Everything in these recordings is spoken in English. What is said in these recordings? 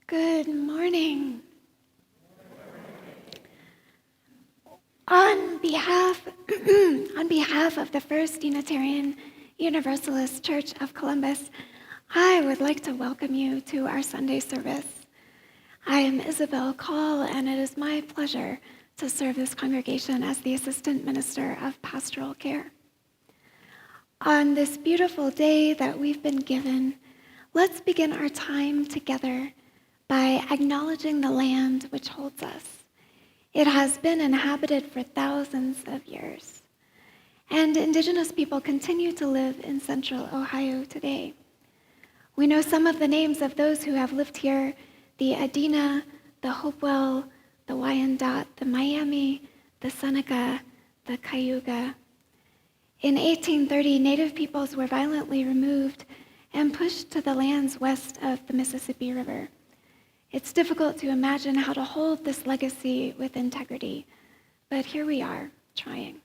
Good morning. On behalf of the First Unitarian Universalist Church of Columbus, I would like to welcome you to our Sunday service. I am Isabel Call, and it is my pleasure to serve this congregation as the Assistant Minister of Pastoral Care. On this beautiful day that we've been given, let's begin our time together by acknowledging the land which holds us. It has been inhabited for thousands of years, and Indigenous people continue to live in central Ohio today. We know some of the names of those who have lived here: the Adena, the Hopewell, the Wyandotte, the Miami, the Seneca, the Cayuga. In 1830, Native peoples were violently removed and pushed to the lands west of the Mississippi River. It's difficult to imagine how to hold this legacy with integrity, but here we are, trying.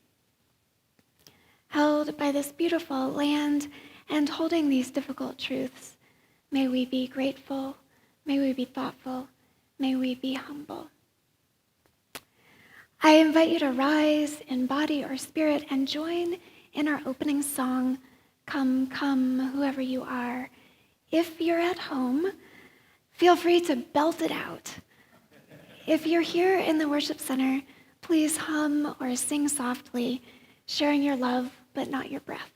Held by this beautiful land and holding these difficult truths, may we be grateful, may we be thoughtful, may we be humble. I invite you to rise in body or spirit and join in our opening song, Come, Come, Whoever You Are. If you're at home, feel free to belt it out. If you're here in the worship center, please hum or sing softly, sharing your love but not your breath.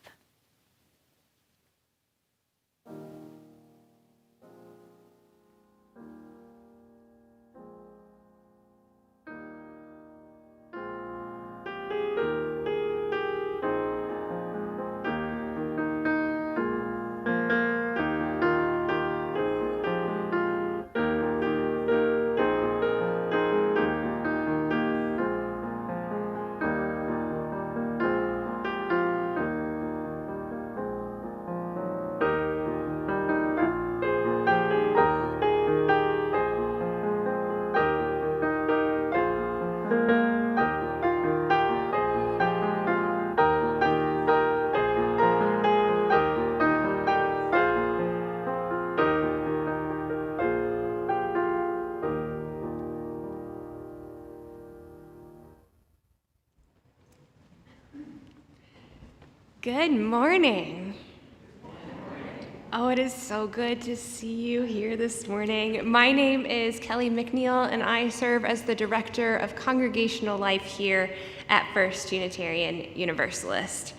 Good morning. Oh, it is so good to see you here this morning. My name is Kelly McNeil, and I serve as the Director of Congregational Life here at First Unitarian Universalist.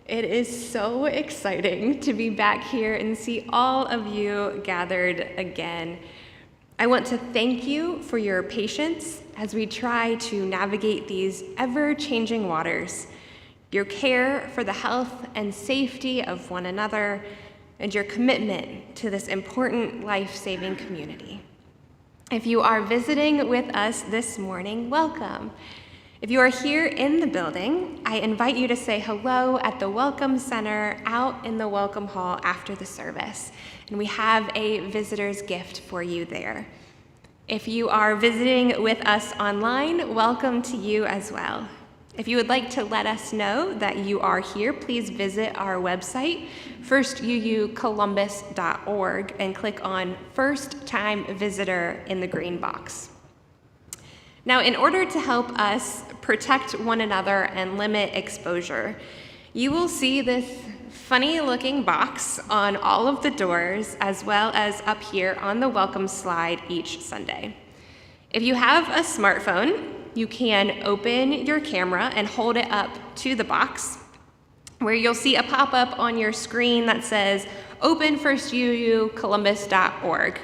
It is so exciting to be back here and see all of you gathered again. I want to thank you for your patience as we try to navigate these ever-changing waters, your care for the health and safety of one another, and your commitment to this important life-saving community. If you are visiting with us this morning, welcome. If you are here in the building, I invite you to say hello at the Welcome Center out in the Welcome Hall after the service, and we have a visitor's gift for you there. If you are visiting with us online, welcome to you as well. If you would like to let us know that you are here, please visit our website, firstuucolumbus.org, and click on First Time Visitor in the green box. Now, in order to help us protect one another and limit exposure, you will see this funny-looking box on all of the doors, as well as up here on the welcome slide each Sunday. If you have a smartphone, you can open your camera and hold it up to the box, where you'll see a pop-up on your screen that says Open firstuucolumbus.org.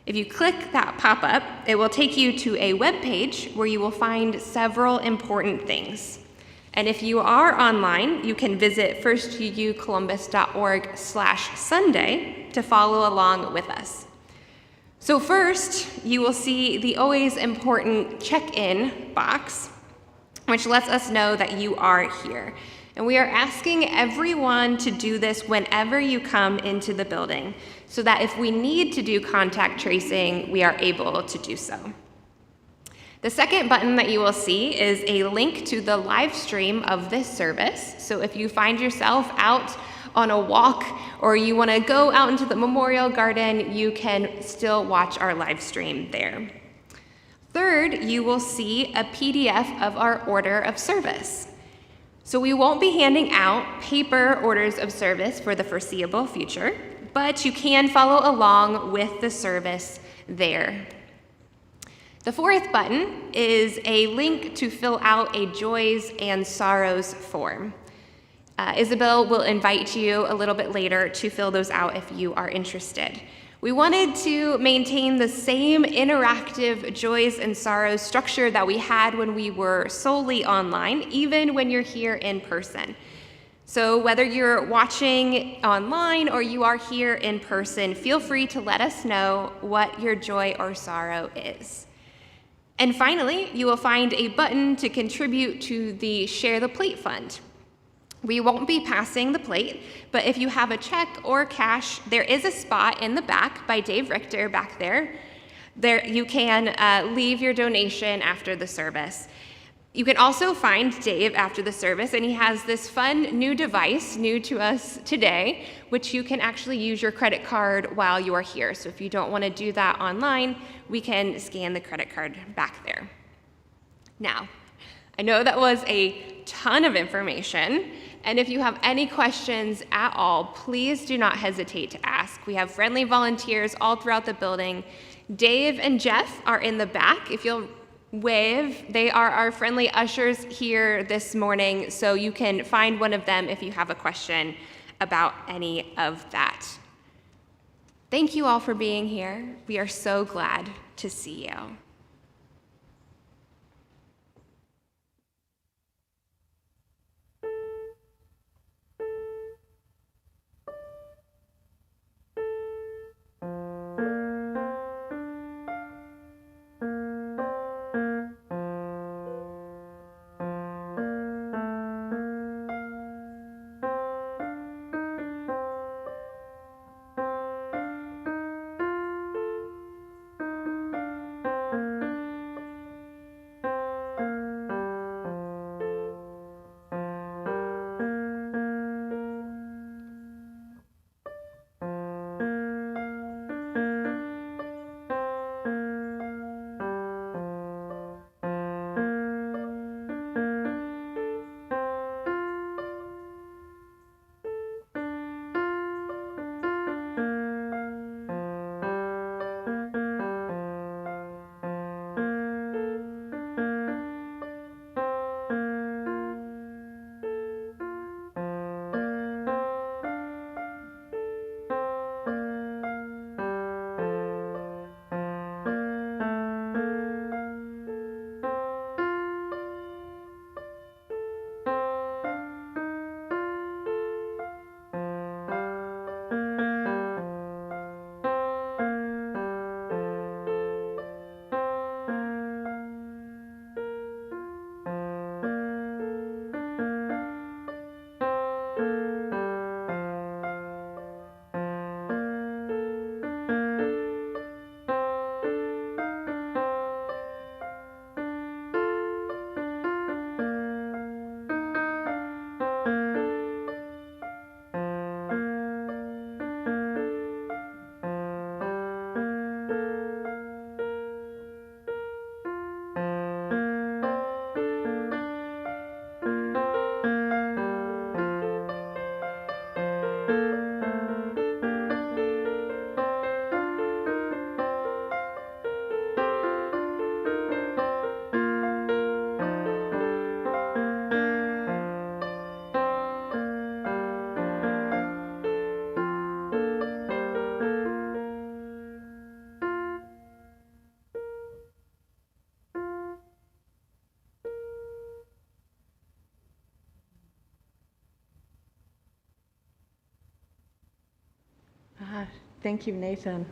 If you click that pop-up, it will take you to a web page where you will find several important things. And if you are online, you can visit firstuucolumbus.org/Sunday to follow along with us. So first, you will see the always important check-in box, which lets us know that you are here. And we are asking everyone to do this whenever you come into the building, so that if we need to do contact tracing, we are able to do so. The second button that you will see is a link to the live stream of this service. So if you find yourself out on a walk or you want to go out into the memorial garden, you can still watch our live stream there. Third, you will see a PDF of our order of service. So we won't be handing out paper orders of service for the foreseeable future, but you can follow along with the service there. The fourth button is a link to fill out a joys and sorrows form. Isabel will invite you a little bit later to fill those out if you are interested. We wanted to maintain the same interactive joys and sorrows structure that we had when we were solely online, even when you're here in person. So whether you're watching online or you are here in person, feel free to let us know what your joy or sorrow is. And finally, you will find a button to contribute to the Share the Plate Fund. We won't be passing the plate, but if you have a check or cash, there is a spot in the back by Dave Richter back there. There you can leave your donation after the service. You can also find Dave after the service, and he has this fun new device, new to us today, which you can actually use your credit card while you are here. So if you don't want to do that online, we can scan the credit card back there. Now, I know that was a ton of information, and if you have any questions at all, please do not hesitate to ask. We have friendly volunteers all throughout the building. Dave and Jeff are in the back. If you'll wave, they are our friendly ushers here this morning, so you can find one of them if you have a question about any of that. Thank you all for being here. We are so glad to see you. Thank you, Nathan.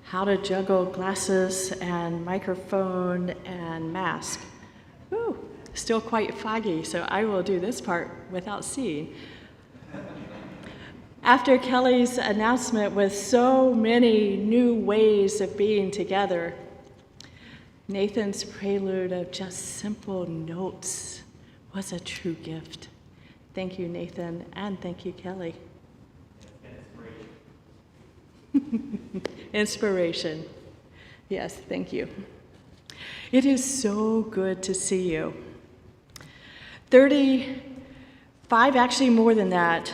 How to juggle glasses and microphone and mask. Ooh, still quite foggy, so I will do this part without seeing. After Kelly's announcement with so many new ways of being together, Nathan's prelude of just simple notes was a true gift. Thank you, Nathan, and thank you, Kelly. Inspiration. Yes, thank you. It is so good to see you. 35, actually more than that,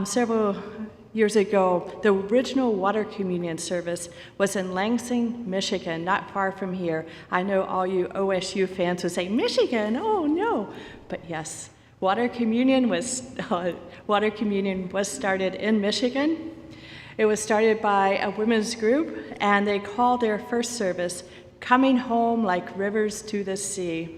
several years ago, the original water communion service was in Lansing, Michigan, not far from here. I know all you OSU fans would say, Michigan, oh no. But yes, water communion was started in Michigan. It was started by a women's group, and they called their first service, Coming Home Like Rivers to the Sea.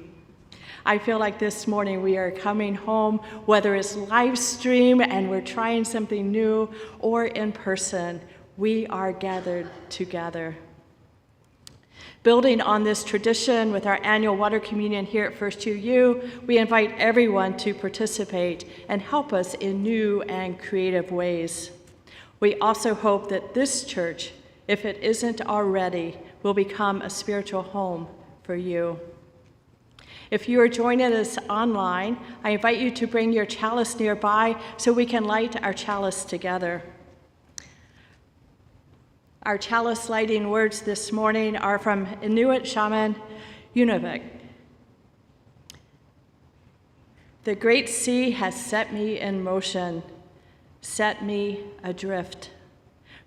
I feel like this morning we are coming home, whether it's live stream and we're trying something new, or in person, we are gathered together. Building on this tradition with our annual water communion here at First UU, we invite everyone to participate and help us in new and creative ways. We also hope that this church, if it isn't already, will become a spiritual home for you. If you are joining us online, I invite you to bring your chalice nearby so we can light our chalice together. Our chalice lighting words this morning are from Inuit shaman Unavik. The great sea has set me in motion, set me adrift,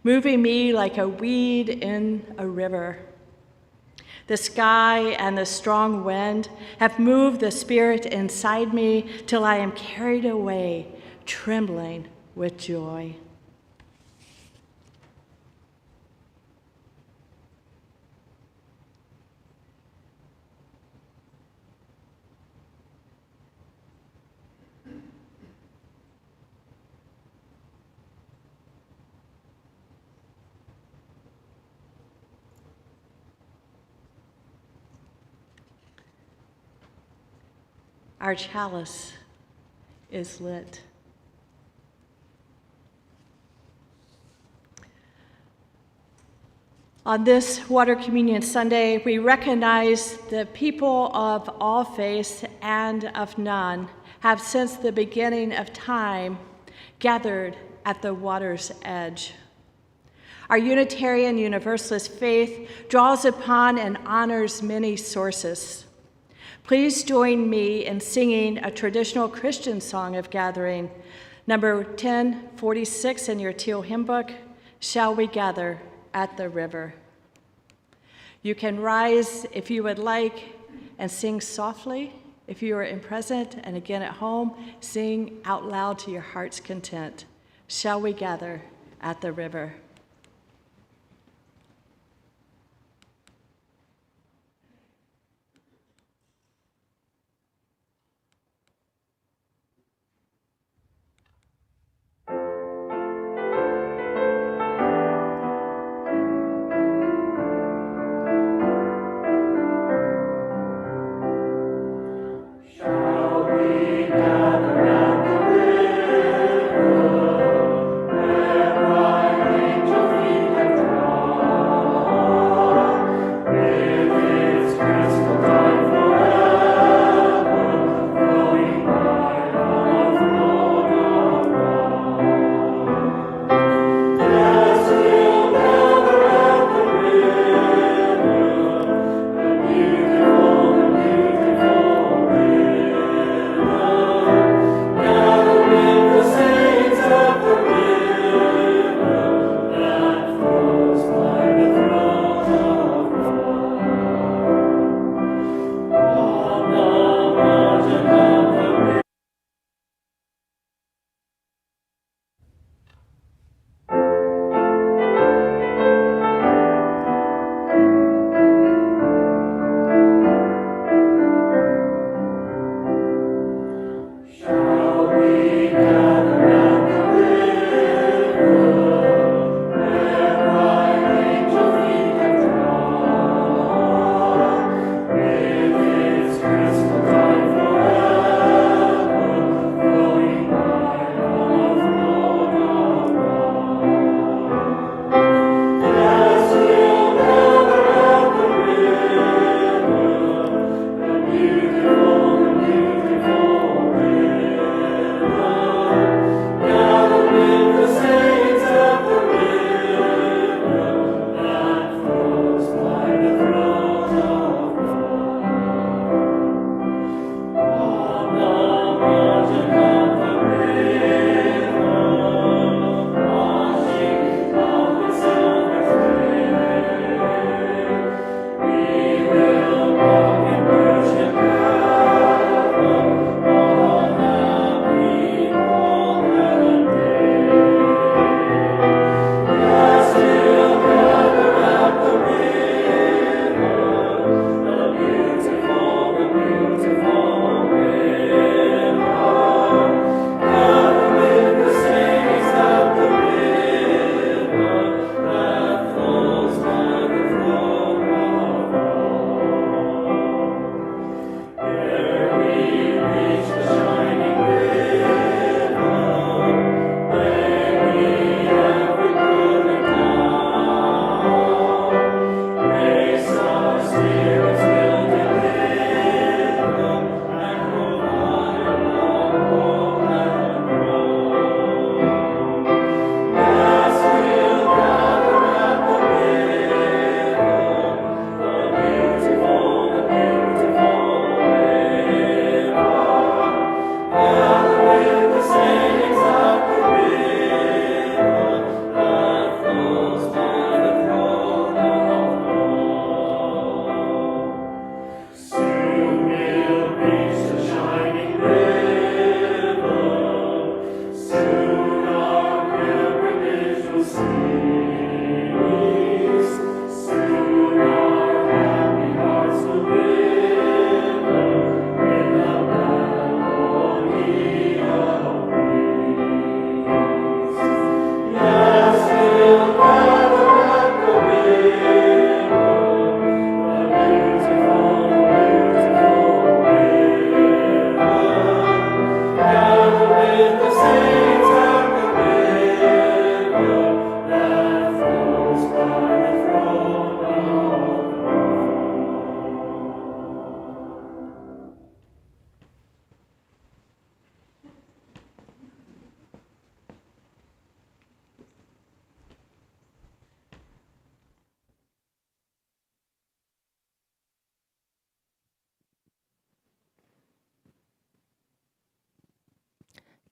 moving me like a weed in a river. The sky and the strong wind have moved the spirit inside me till I am carried away, trembling with joy. Our chalice is lit. On this Water Communion Sunday, we recognize the people of all faiths and of none have since the beginning of time gathered at the water's edge. Our Unitarian Universalist faith draws upon and honors many sources. Please join me in singing a traditional Christian song of gathering, number 1046 in your teal hymn book, Shall We Gather at the River. You can rise if you would like and sing softly. If you are in present and again at home, sing out loud to your heart's content. Shall we gather at the river? Gather at the river, where I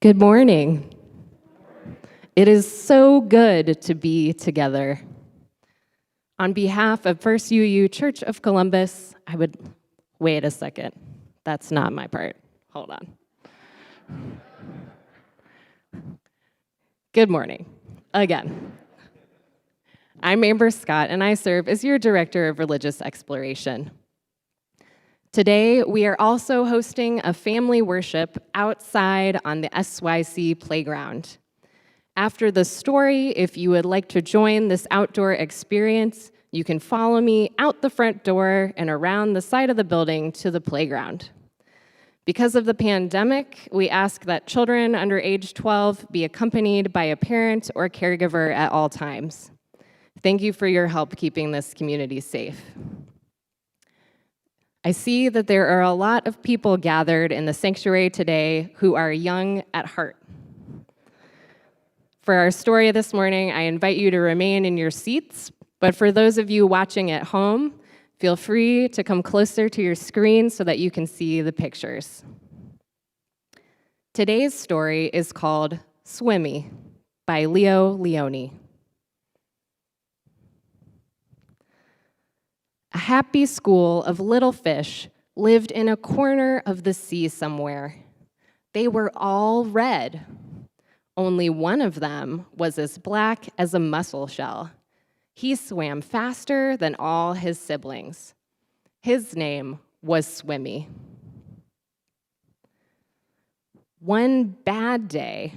Good morning. It is so good to be together. On behalf of First UU Church of Columbus, wait a second. That's not my part. Hold on. Good morning, again. I'm Amber Scott, and I serve as your Director of Religious Exploration. Today, we are also hosting a family worship outside on the SYC playground. After the story, if you would like to join this outdoor experience, you can follow me out the front door and around the side of the building to the playground. Because of the pandemic, we ask that children under age 12 be accompanied by a parent or caregiver at all times. Thank you for your help keeping this community safe. I see that there are a lot of people gathered in the sanctuary today who are young at heart. For our story this morning, I invite you to remain in your seats, but for those of you watching at home, feel free to come closer to your screen so that you can see the pictures. Today's story is called Swimmy by Leo Leone. A happy school of little fish lived in a corner of the sea somewhere. They were all red. Only one of them was as black as a mussel shell. He swam faster than all his siblings. His name was Swimmy. One bad day,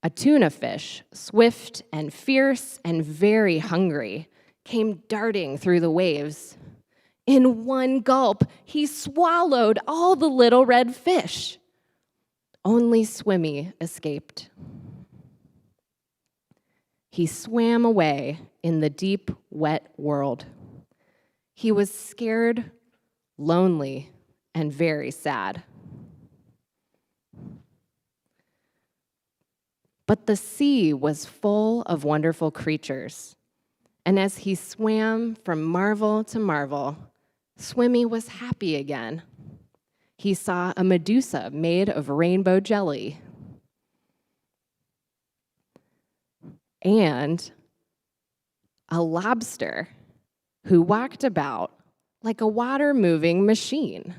a tuna fish, swift and fierce and very hungry, came darting through the waves. In one gulp, he swallowed all the little red fish. Only Swimmy escaped. He swam away in the deep, wet world. He was scared, lonely, and very sad. But the sea was full of wonderful creatures. And as he swam from marvel to marvel, Swimmy was happy again. He saw a Medusa made of rainbow jelly and a lobster who walked about like a water-moving machine.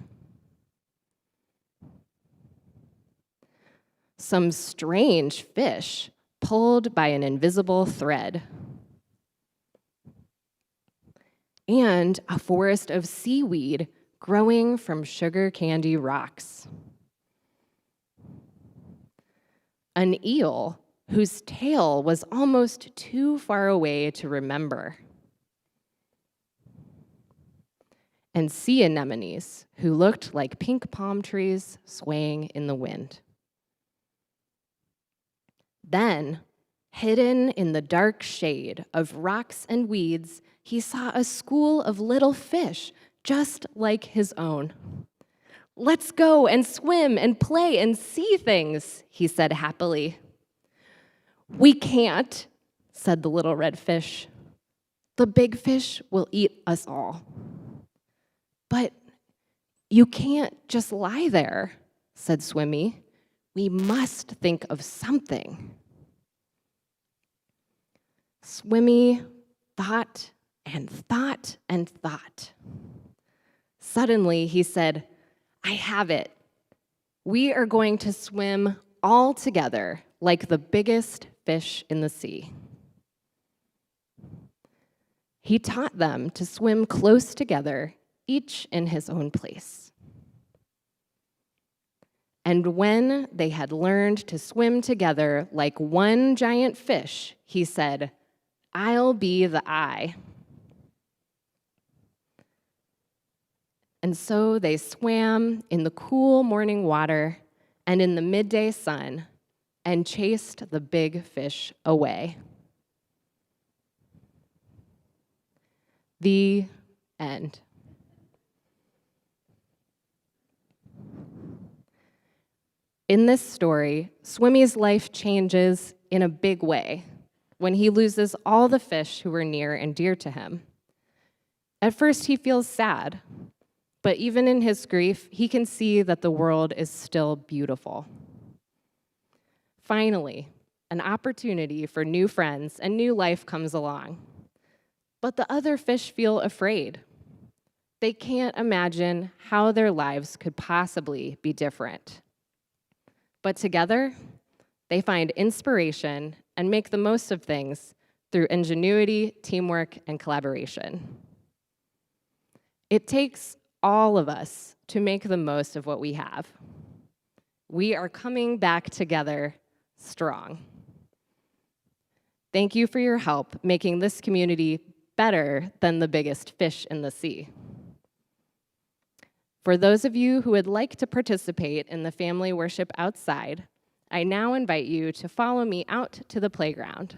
Some strange fish pulled by an invisible thread. And a forest of seaweed growing from sugar candy rocks. An eel whose tail was almost too far away to remember. And sea anemones who looked like pink palm trees swaying in the wind. Then, hidden in the dark shade of rocks and weeds, he saw a school of little fish just like his own. "Let's go and swim and play and see things," he said happily. "We can't," said the little red fish. "The big fish will eat us all." "But you can't just lie there," said Swimmy. "We must think of something." Swimmy thought and thought and thought. Suddenly, he said, "I have it. We are going to swim all together like the biggest fish in the sea." He taught them to swim close together, each in his own place. And when they had learned to swim together like one giant fish, he said, "I'll be the eye." And so they swam in the cool morning water and in the midday sun and chased the big fish away. The end. In this story, Swimmy's life changes in a big way when he loses all the fish who were near and dear to him. At first, he feels sad, but even in his grief, he can see that the world is still beautiful. Finally, an opportunity for new friends and new life comes along. But the other fish feel afraid. They can't imagine how their lives could possibly be different. But together, they find inspiration and make the most of things through ingenuity, teamwork, and collaboration. It takes all of us to make the most of what we have. We are coming back together strong. Thank you for your help making this community better than the biggest fish in the sea. For those of you who would like to participate in the family worship outside, I now invite you to follow me out to the playground.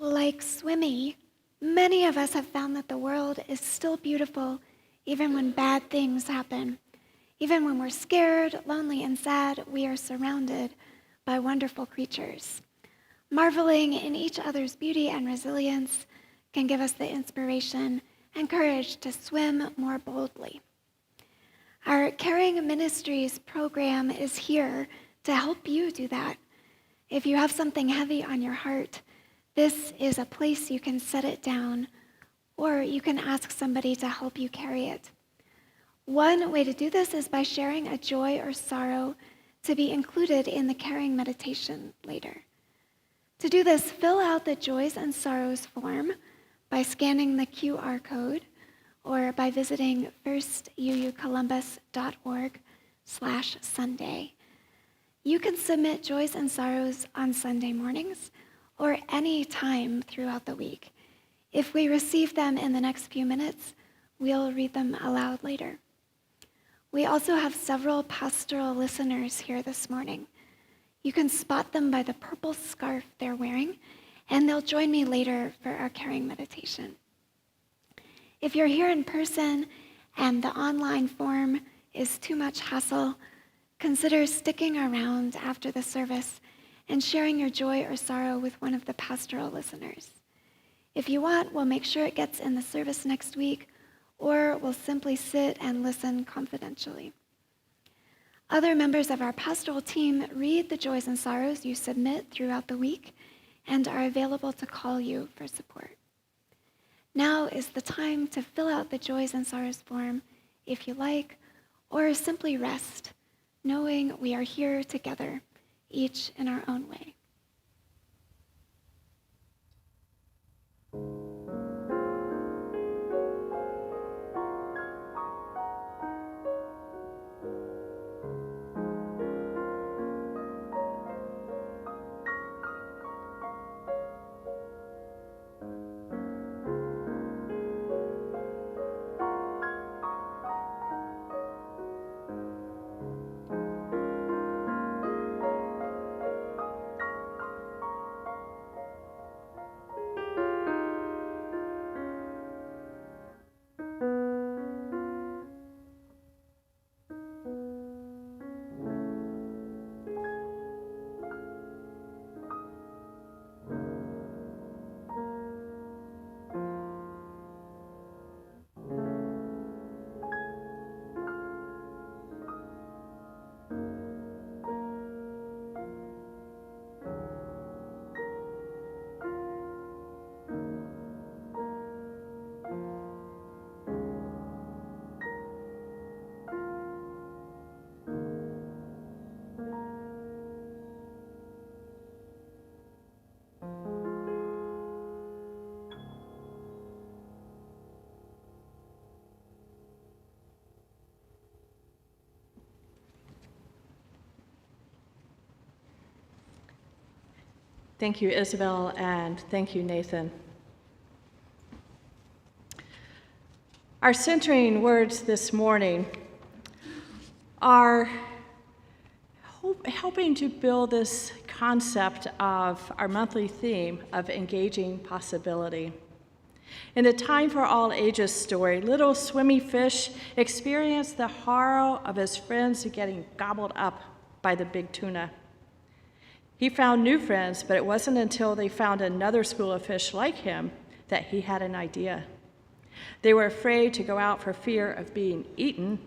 Like Swimmy, many of us have found that the world is still beautiful even when bad things happen. Even when we're scared, lonely, and sad, we are surrounded by wonderful creatures. Marveling in each other's beauty and resilience can give us the inspiration and courage to swim more boldly. Our Caring Ministries program is here to help you do that. If you have something heavy on your heart, this is a place you can set it down, or you can ask somebody to help you carry it. One way to do this is by sharing a joy or sorrow to be included in the caring meditation later. To do this, fill out the Joys and Sorrows form by scanning the QR code or by visiting firstuucolumbus.org/Sunday. You can submit Joys and Sorrows on Sunday mornings or any time throughout the week. If we receive them in the next few minutes, we'll read them aloud later. We also have several pastoral listeners here this morning. You can spot them by the purple scarf they're wearing, and they'll join me later for our caring meditation. If you're here in person and the online form is too much hassle, consider sticking around after the service and sharing your joy or sorrow with one of the pastoral listeners. If you want, we'll make sure it gets in the service next week, or we'll simply sit and listen confidentially. Other members of our pastoral team read the joys and sorrows you submit throughout the week and are available to call you for support. Now is the time to fill out the joys and sorrows form if you like, or simply rest, knowing we are here together, each in our own way. Thank you, Isabel, and thank you, Nathan. Our centering words this morning are helping to build this concept of our monthly theme of engaging possibility. In the Time for All Ages story, little swimmy fish experienced the horror of his friends getting gobbled up by the big tuna. He found new friends, but it wasn't until they found another school of fish like him that he had an idea. They were afraid to go out for fear of being eaten.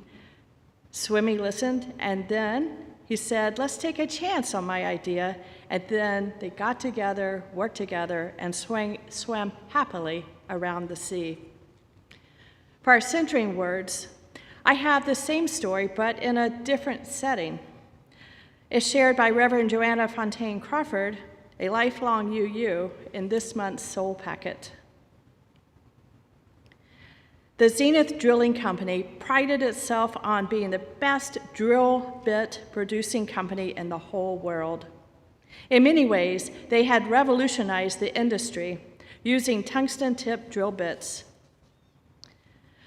Swimmy listened, and then he said, "Let's take a chance on my idea." And then they got together, worked together, and swam happily around the sea. For our centering words, I have the same story, but in a different setting. It's shared by Reverend Joanna Fontaine Crawford, a lifelong UU, in this month's Soul Packet. The Zenith Drilling Company prided itself on being the best drill bit producing company in the whole world. In many ways, they had revolutionized the industry using tungsten-tipped drill bits.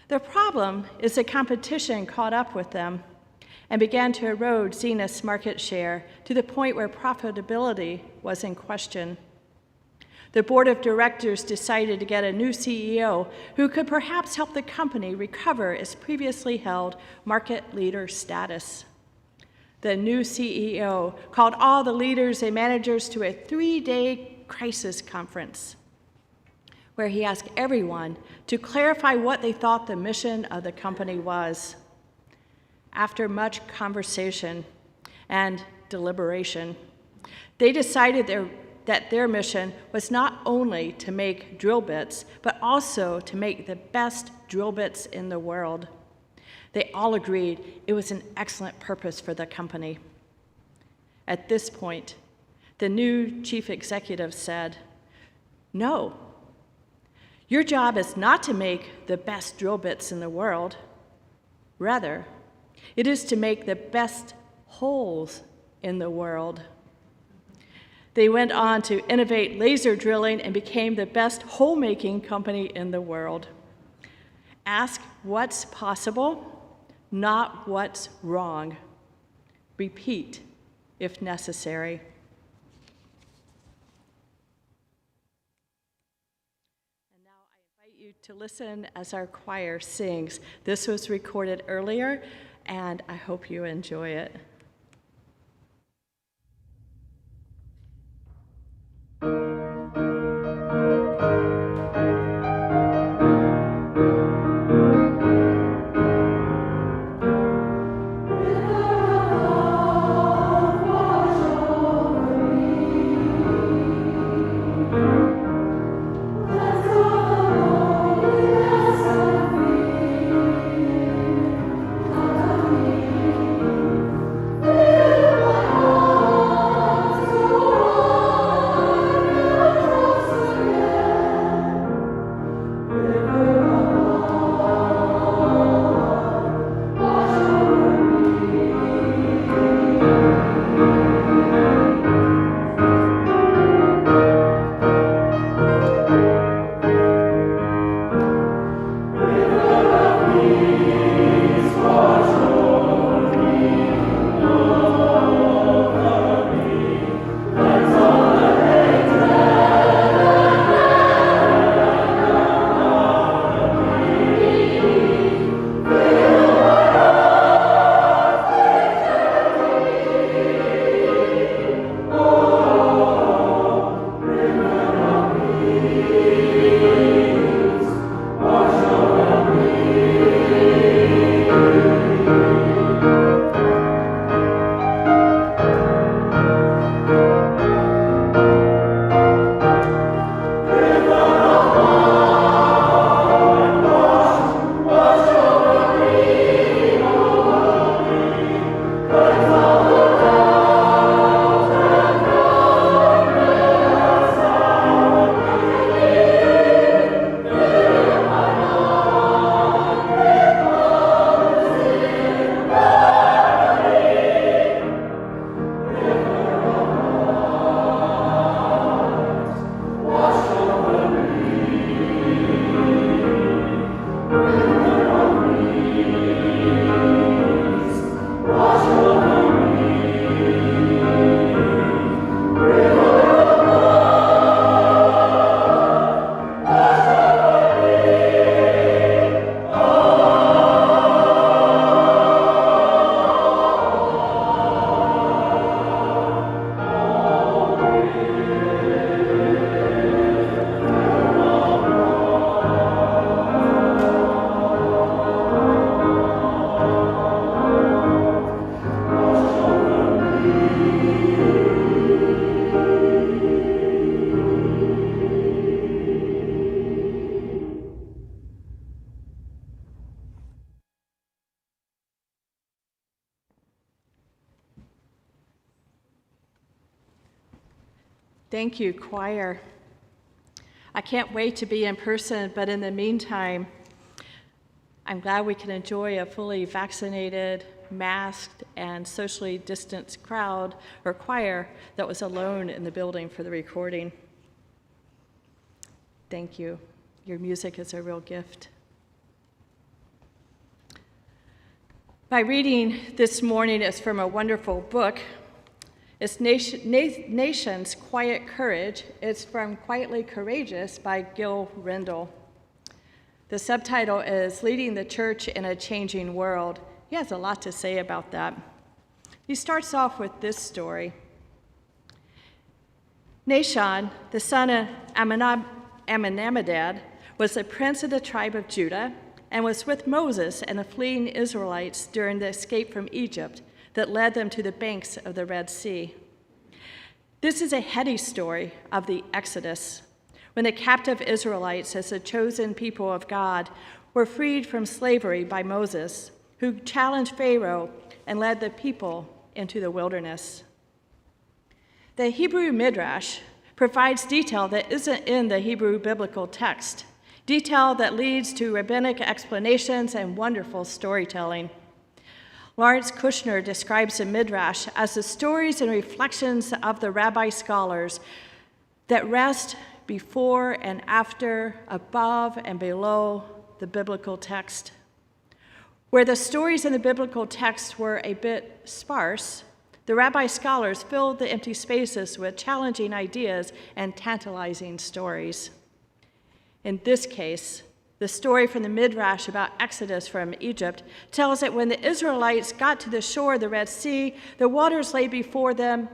The problem is the competition caught up with them and began to erode Zenith's market share to the point where profitability was in question. The board of directors decided to get a new CEO who could perhaps help the company recover its previously held market leader status. The new CEO called all the leaders and managers to a 3-day crisis conference where he asked everyone to clarify what they thought the mission of the company was. After much conversation and deliberation, they decided that their mission was not only to make drill bits, but also to make the best drill bits in the world. They all agreed it was an excellent purpose for the company. At this point, the new chief executive said, "No, your job is not to make the best drill bits in the world. Rather, it is to make the best holes in the world." They went on to innovate laser drilling and became the best hole-making company in the world. Ask what's possible, not what's wrong. Repeat if necessary. And now I invite you to listen as our choir sings. This was recorded earlier, and I hope you enjoy it. Thank you, choir. I can't wait to be in person, but in the meantime, I'm glad we can enjoy a fully vaccinated, masked, and socially distanced crowd or choir that was alone in the building for the recording. Thank you. Your music is a real gift. My reading this morning is from a wonderful book. It's Nation's Quiet Courage. It's from Quietly Courageous by Gil Rendell. The subtitle is Leading the Church in a Changing World. He has a lot to say about that. He starts off with this story. Nahshon, the son of Amminadab, was the prince of the tribe of Judah and was with Moses and the fleeing Israelites during the escape from Egypt that led them to the banks of the Red Sea. This is a heady story of the Exodus, when the captive Israelites, as the chosen people of God, were freed from slavery by Moses, who challenged Pharaoh and led the people into the wilderness. The Hebrew Midrash provides detail that isn't in the Hebrew biblical text, detail that leads to rabbinic explanations and wonderful storytelling. Lawrence Kushner describes the Midrash as the stories and reflections of the rabbi scholars that rest before and after, above and below the biblical text. Where the stories in the biblical text were a bit sparse, the rabbi scholars filled the empty spaces with challenging ideas and tantalizing stories. In this case, the story from the Midrash about Exodus from Egypt tells that when the Israelites got to the shore of the Red Sea, the waters lay before them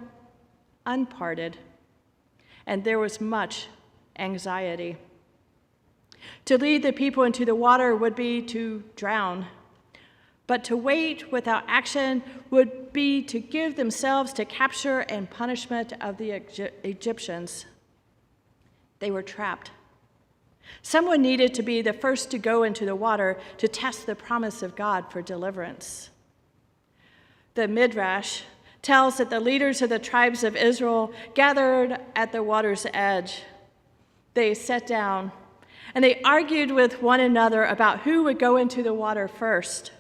unparted, and there was much anxiety. To lead the people into the water would be to drown, but to wait without action would be to give themselves to capture and punishment of the Egyptians. They were trapped. Someone needed to be the first to go into the water to test the promise of God for deliverance. The Midrash tells that the leaders of the tribes of Israel gathered at the water's edge. They sat down and they argued with one another about who would go into the water first.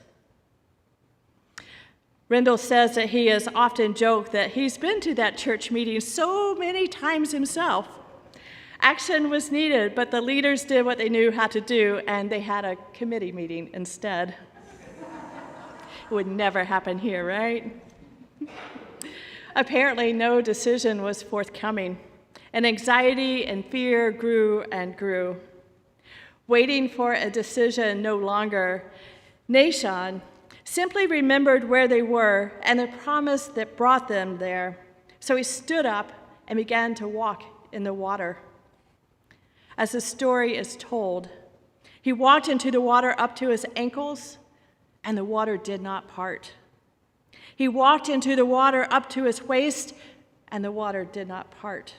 Rendell says that he has often joked that he's been to that church meeting so many times himself. Action was needed, but the leaders did what they knew how to do, and they had a committee meeting instead. It would never happen here, right? Apparently, no decision was forthcoming, and anxiety and fear grew and grew. Waiting for a decision no longer, Nahshon simply remembered where they were and the promise that brought them there. So he stood up and began to walk in the water. As the story is told, he walked into the water up to his ankles, and the water did not part. He walked into the water up to his waist, and the water did not part.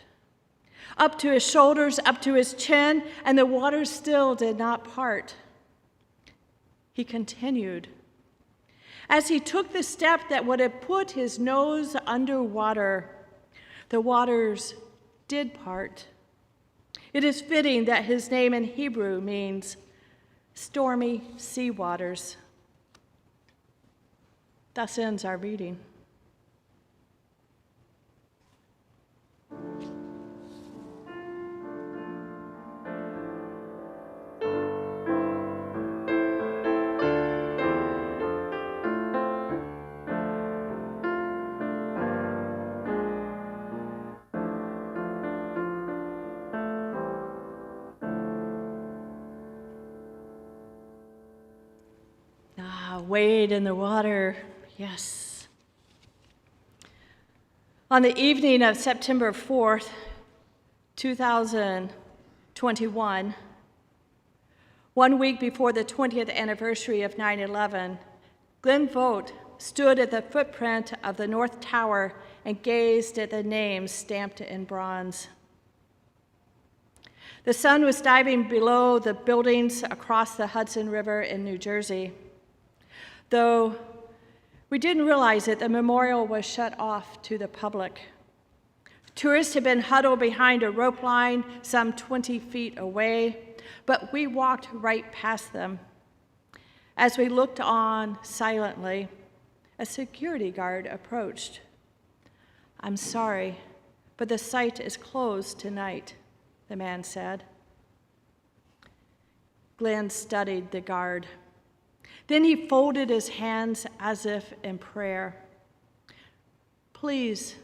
Up to his shoulders, up to his chin, and the water still did not part. He continued. As he took the step that would have put his nose underwater, the waters did part. It is fitting that his name in Hebrew means stormy sea waters. Thus ends our reading. Wade in the water, yes. On the evening of September 4th, 2021, 1 week before the 20th anniversary of 9/11, Glenn Vogt stood at the footprint of the North Tower and gazed at the names stamped in bronze. The sun was diving below the buildings across the Hudson River in New Jersey. Though we didn't realize it, the memorial was shut off to the public. Tourists had been huddled behind a rope line some 20 feet away, but we walked right past them. As we looked on silently, a security guard approached. "I'm sorry, but the site is closed tonight," the man said. Glenn studied the guard. Then he folded his hands as if in prayer. "Please,"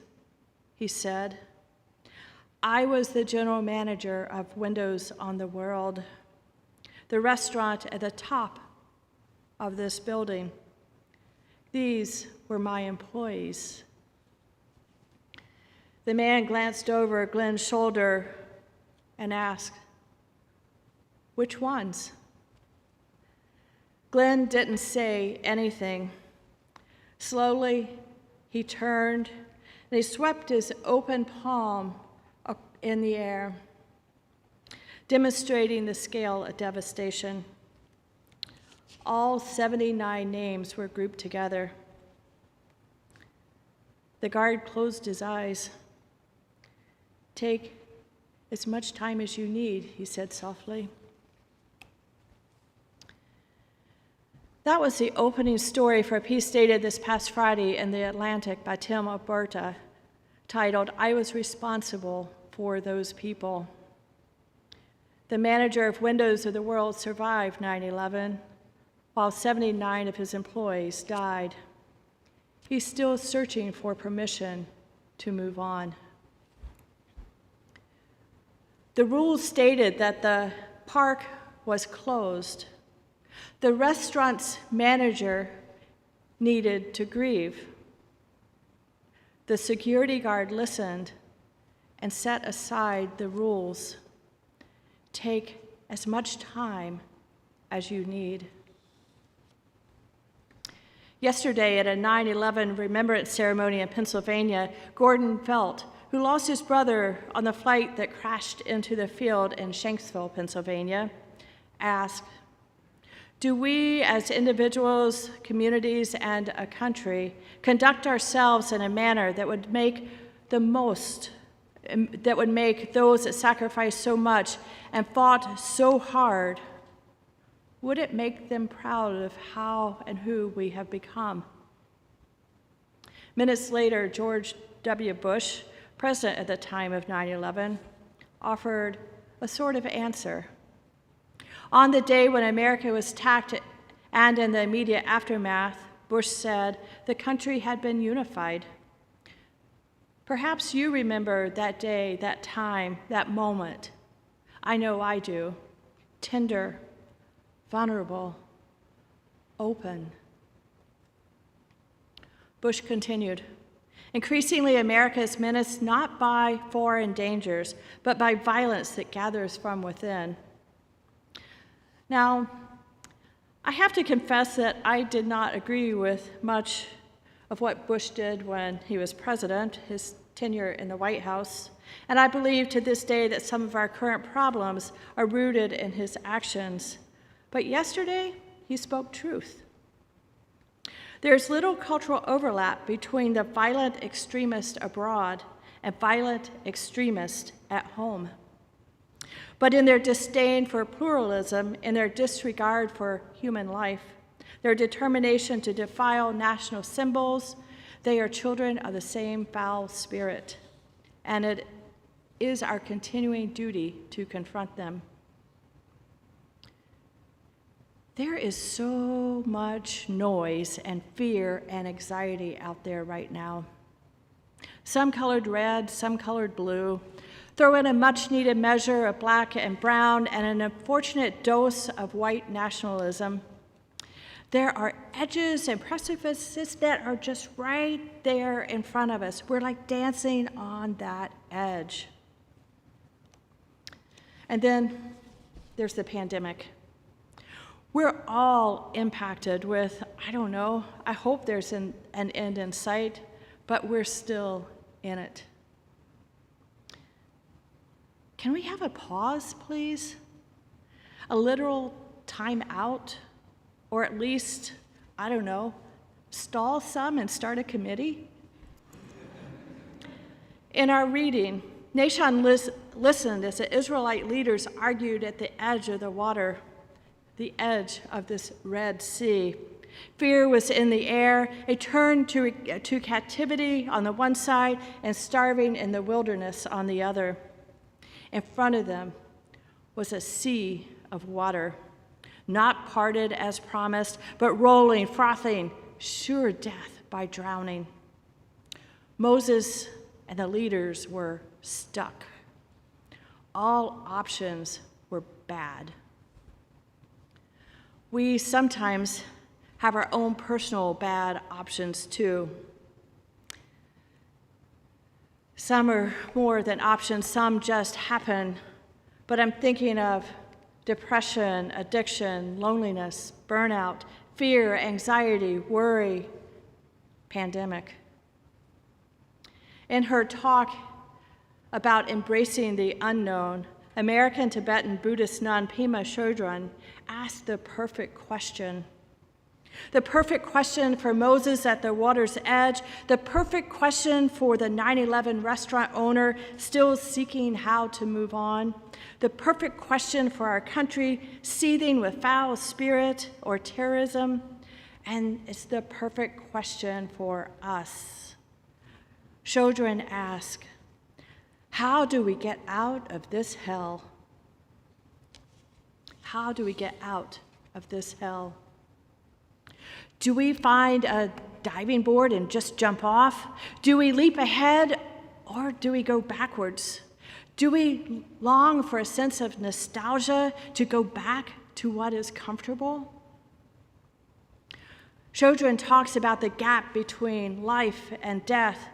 he said, "I was the general manager of Windows on the World, the restaurant at the top of this building. These were my employees." The man glanced over Glenn's shoulder and asked, "Which ones?" Glenn didn't say anything. Slowly, he turned and he swept his open palm up in the air, demonstrating the scale of devastation. All 79 names were grouped together. The guard closed his eyes. "Take as much time as you need," he said softly. That was the opening story for a piece dated this past Friday in The Atlantic by Tim Alberta, titled, "I Was Responsible for Those People." The manager of Windows of the World survived 9/11, while 79 of his employees died. He's still searching for permission to move on. The rules stated that the park was closed. The restaurant's manager needed to grieve. The security guard listened and set aside the rules. Take as much time as you need. Yesterday, at a 9/11 remembrance ceremony in Pennsylvania, Gordon Felt, who lost his brother on the flight that crashed into the field in Shanksville, Pennsylvania, asked, "Do we as individuals, communities, and a country conduct ourselves in a manner that would make those that sacrificed so much and fought so hard, would it make them proud of how and who we have become?" Minutes later, George W. Bush, president at the time of 9/11, offered a sort of answer. On the day when America was attacked and in the immediate aftermath, Bush said the country had been unified. Perhaps you remember that day, that time, that moment. I know I do. Tender, vulnerable, open. Bush continued, "Increasingly, America is menaced not by foreign dangers, but by violence that gathers from within." Now, I have to confess that I did not agree with much of what Bush did when he was president, his tenure in the White House, and I believe to this day that some of our current problems are rooted in his actions. But yesterday, he spoke truth. There's little cultural overlap between the violent extremist abroad and violent extremists at home. But in their disdain for pluralism, in their disregard for human life, their determination to defile national symbols, they are children of the same foul spirit, and it is our continuing duty to confront them. There is so much noise and fear and anxiety out there right now. Some colored red, some colored blue. Throw in a much-needed measure of black and brown and an unfortunate dose of white nationalism. There are edges and precipices that are just right there in front of us. We're like dancing on that edge. And then there's the pandemic. We're all impacted with, I hope there's an end in sight, but we're still in it. Can we have a pause, please? A literal time out? Or at least, stall some and start a committee? In our reading, Nahshon listened as the Israelite leaders argued at the edge of the water, the edge of this Red Sea. Fear was in the air, a turn to captivity on the one side and starving in the wilderness on the other. In front of them was a sea of water, not parted as promised, but rolling, frothing, sure death by drowning. Moses and the leaders were stuck. All options were bad. We sometimes have our own personal bad options too. Some are more than options, some just happen. But I'm thinking of depression, addiction, loneliness, burnout, fear, anxiety, worry, pandemic. In her talk about embracing the unknown, American Tibetan Buddhist nun Pema Chodron asked the perfect question. The perfect question for Moses at the water's edge, the perfect question for the 9/11 restaurant owner still seeking how to move on, the perfect question for our country seething with foul spirit or terrorism, and it's the perfect question for us. Chodron asked, how do we get out of this hell? How do we get out of this hell? Do we find a diving board and just jump off? Do we leap ahead or do we go backwards? Do we long for a sense of nostalgia to go back to what is comfortable? Chodron talks about the gap between life and death.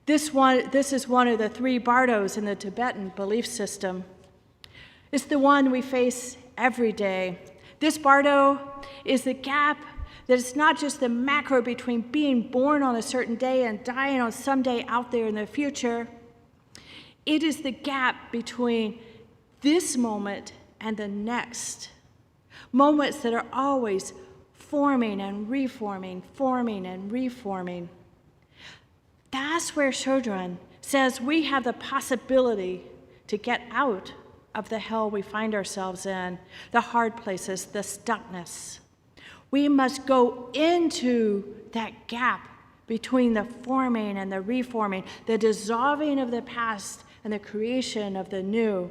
This is one of the three bardos in the Tibetan belief system. It's the one we face every day. This bardo is the gap that it's not just the macro between being born on a certain day and dying on some day out there in the future. It is the gap between this moment and the next. Moments that are always forming and reforming, forming and reforming. That's where Chodron says we have the possibility to get out of the hell we find ourselves in, the hard places, the stuckness. We must go into that gap between the forming and the reforming, the dissolving of the past and the creation of the new.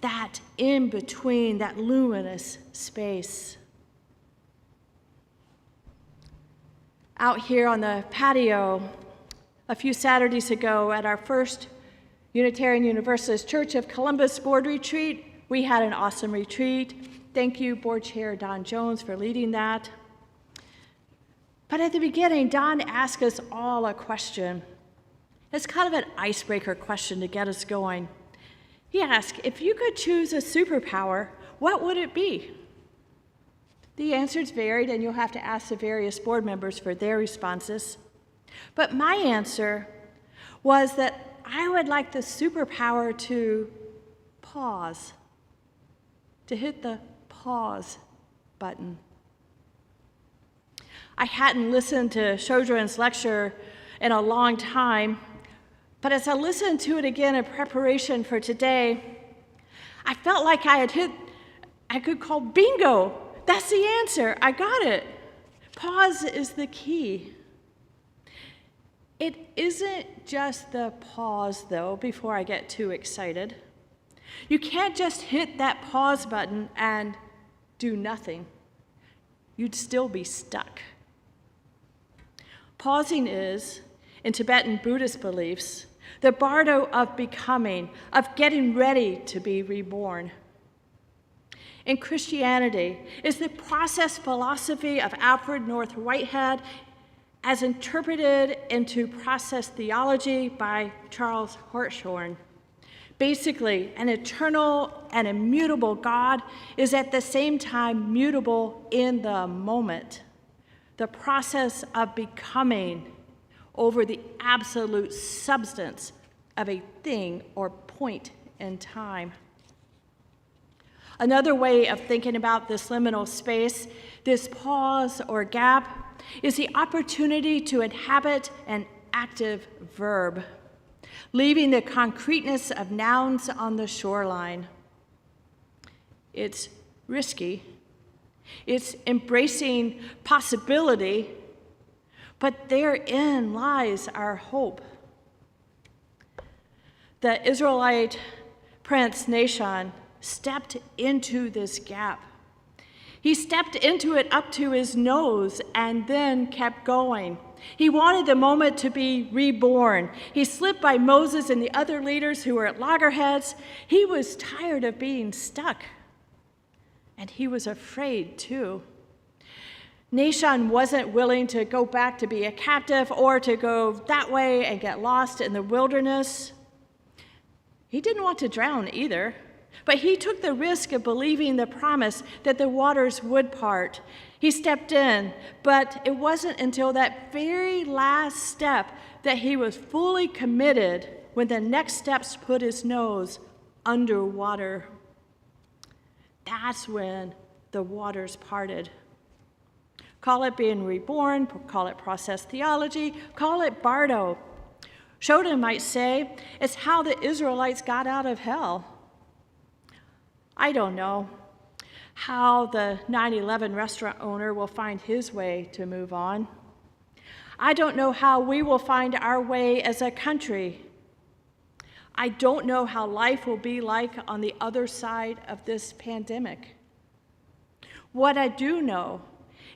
That in between, that luminous space. Out here on the patio, a few Saturdays ago at our first Unitarian Universalist Church of Columbus board retreat, we had an awesome retreat. Thank you, Board Chair Don Jones, for leading that. But at the beginning, Don asked us all a question. It's kind of an icebreaker question to get us going. He asked, if you could choose a superpower, what would it be? The answers varied, and you'll have to ask the various board members for their responses. But my answer was that I would like the superpower to pause, to hit the pause button. I hadn't listened to Chodron's lecture in a long time, but as I listened to it again in preparation for today, I felt like I could call bingo. That's the answer. I got it. Pause is the key. It isn't just the pause, though, before I get too excited. You can't just hit that pause button and do nothing. You'd still be stuck. Pausing is, in Tibetan Buddhist beliefs, the bardo of becoming, of getting ready to be reborn. In Christianity, is the process philosophy of Alfred North Whitehead as interpreted into process theology by Charles Hartshorne. Basically, an eternal and immutable God is at the same time mutable in the moment. The process of becoming over the absolute substance of a thing or point in time. Another way of thinking about this liminal space, this pause or gap, is the opportunity to inhabit an active verb. leaving the concreteness of nouns on the shoreline. It's risky. It's embracing possibility, but therein lies our hope. The Israelite prince Nahshon stepped into this gap. He stepped into it up to his nose and then kept going. He wanted the moment to be reborn. He slipped by Moses and the other leaders who were at loggerheads. He was tired of being stuck. And he was afraid too. Nahshon wasn't willing to go back to be a captive or to go that way and get lost in the wilderness. He didn't want to drown either, but he took the risk of believing the promise that the waters would part. He stepped in, but it wasn't until that very last step that he was fully committed when the next steps put his nose underwater. That's when the waters parted. Call it being reborn, call it process theology, call it Bardo. Shoden might say it's how the Israelites got out of hell. I don't know how the 9/11 restaurant owner will find his way to move on. I don't know how we will find our way as a country. I don't know how life will be like on the other side of this pandemic. What I do know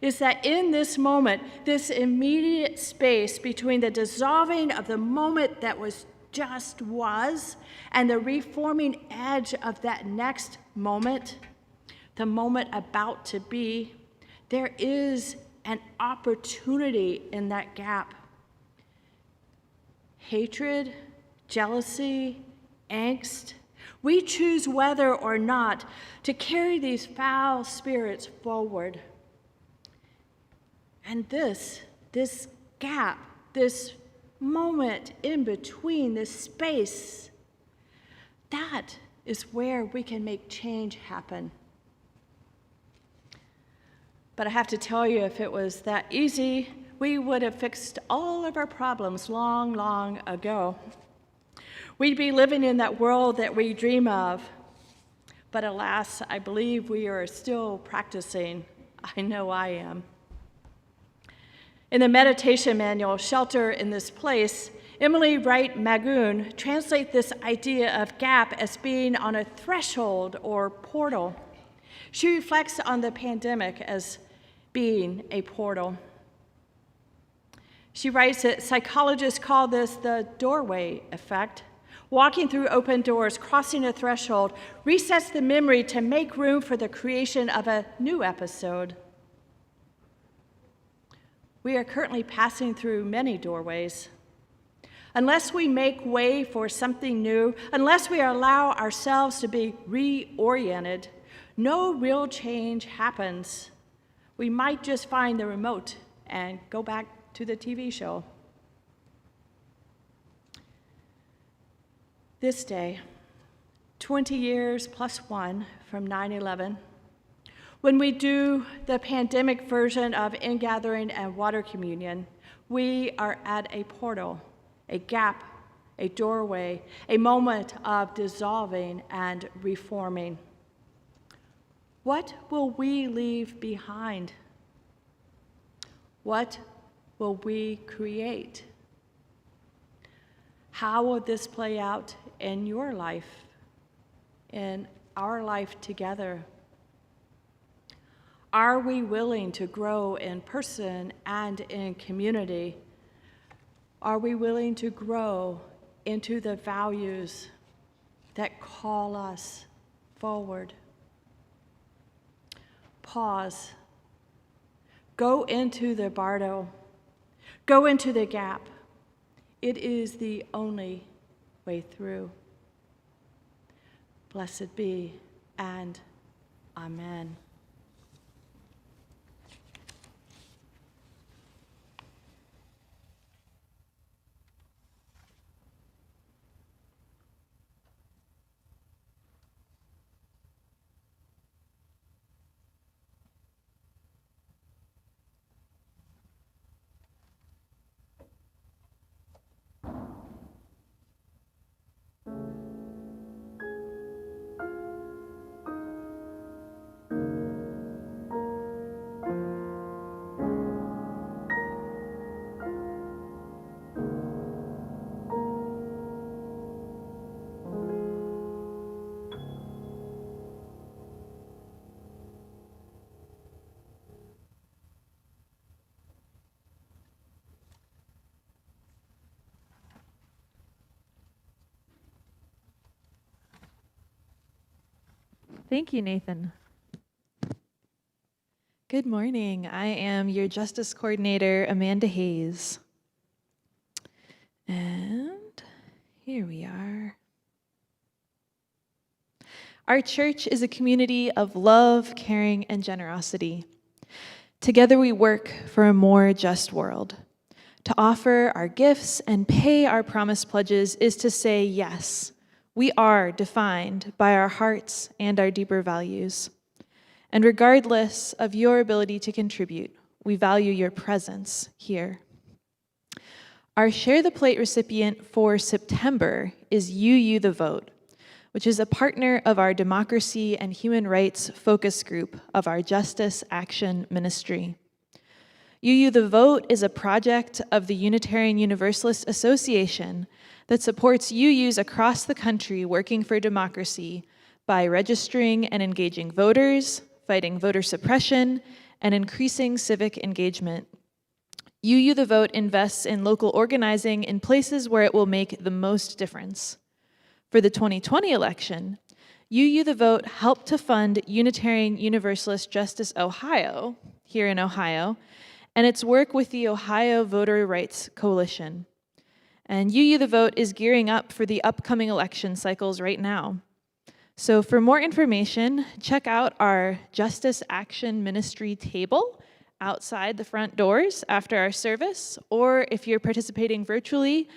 is that in this moment, this immediate space between the dissolving of the moment that just was and the reforming edge of that next moment, the moment about to be, there is an opportunity in that gap. Hatred, jealousy, angst, we choose whether or not to carry these foul spirits forward. And this gap, this moment in between, this space, that is where we can make change happen. But I have to tell you, if it was that easy, we would have fixed all of our problems long, long ago. We'd be living in that world that we dream of. But alas, I believe we are still practicing. I know I am. In the meditation manual, Shelter in This Place, Emily Wright Magoon translates this idea of gap as being on a threshold or portal. She reflects on the pandemic as being a portal. She writes that psychologists call this the doorway effect. Walking through open doors, crossing a threshold, resets the memory to make room for the creation of a new episode. We are currently passing through many doorways. Unless we make way for something new, unless we allow ourselves to be reoriented, no real change happens. We might just find the remote and go back to the TV show. This day, 20 years plus one from 9/11, when we do the pandemic version of ingathering and water communion, we are at a portal, a gap, a doorway, a moment of dissolving and reforming. What will we leave behind? What will we create? How will this play out in your life, in our life together? Are we willing to grow in person and in community? Are we willing to grow into the values that call us forward? Pause. Go into the bardo. Go into the gap. It is the only way through. Blessed be, and amen. Thank you, Nathan. Good morning. I am your Justice Coordinator, Amanda Hayes. And here we are. Our church is a community of love, caring, and generosity. Together we work for a more just world. To offer our gifts and pay our promise pledges is to say yes. We are defined by our hearts and our deeper values. And regardless of your ability to contribute, we value your presence here. Our Share the Plate recipient for September is UU the Vote, which is a partner of our Democracy and Human Rights Focus Group of our Justice Action Ministry. UU the Vote is a project of the Unitarian Universalist Association that supports UUs across the country working for democracy by registering and engaging voters, fighting voter suppression, and increasing civic engagement. UU the Vote invests in local organizing in places where it will make the most difference. For the 2020 election, UU the Vote helped to fund Unitarian Universalist Justice Ohio, here in Ohio, and its work with the Ohio Voter Rights Coalition. And UU the Vote is gearing up for the upcoming election cycles right now. So for more information, check out our Justice Action Ministry table outside the front doors after our service, or if you're participating virtually,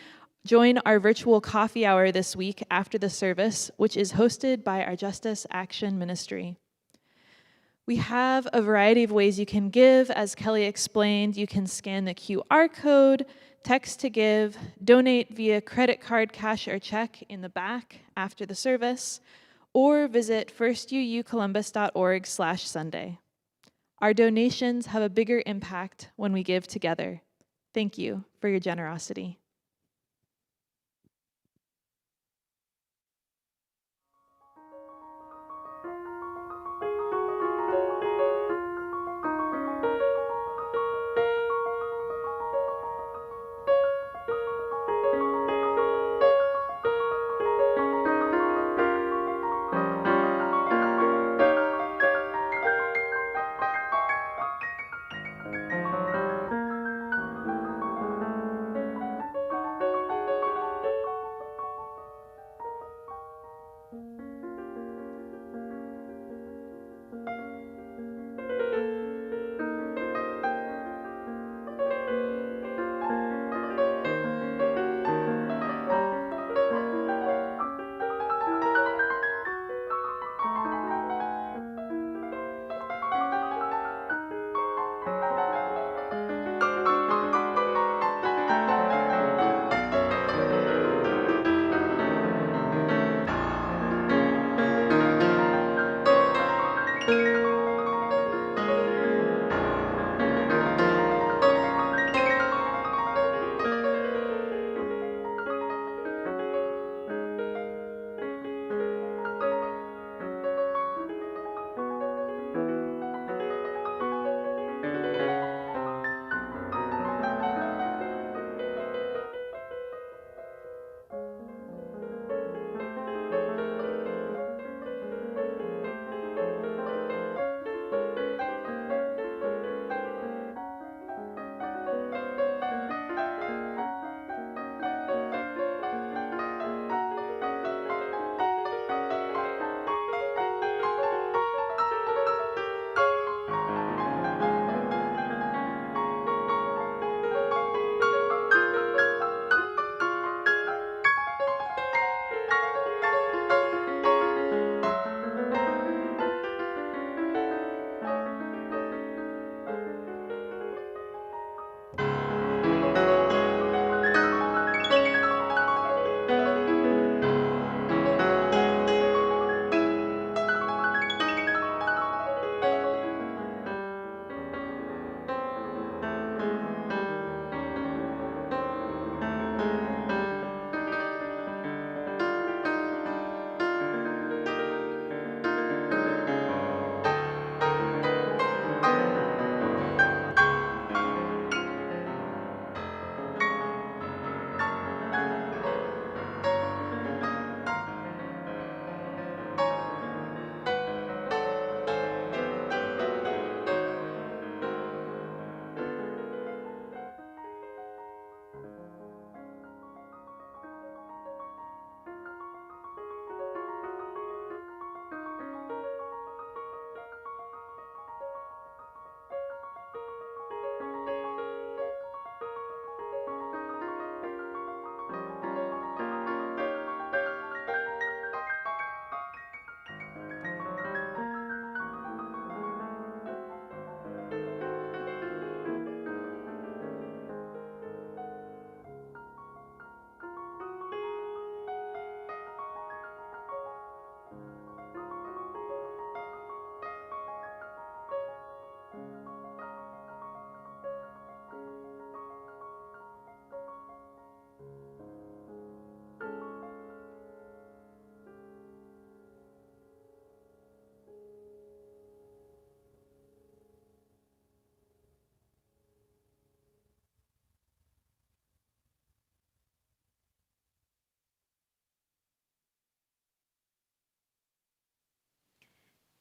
join our virtual coffee hour this week after the service, which is hosted by our Justice Action Ministry. We have a variety of ways you can give. As Kelly explained, you can scan the QR code, text to give, donate via credit card, cash, or check in the back after the service, or visit firstucolumbus.org/Sunday. Our donations have a bigger impact when we give together. Thank you for your generosity.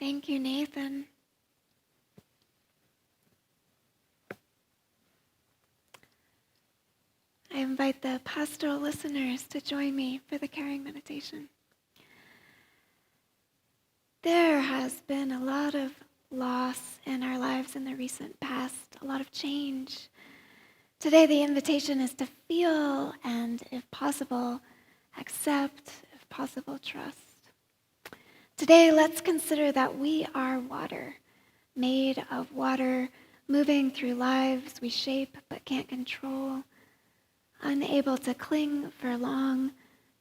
Thank you, Nathan. I invite the pastoral listeners to join me for the caring meditation. There has been a lot of loss in our lives in the recent past, a lot of change. Today, the invitation is to feel and, if possible, accept, if possible, trust. Today, let's consider that we are water, made of water, moving through lives we shape but can't control, unable to cling for long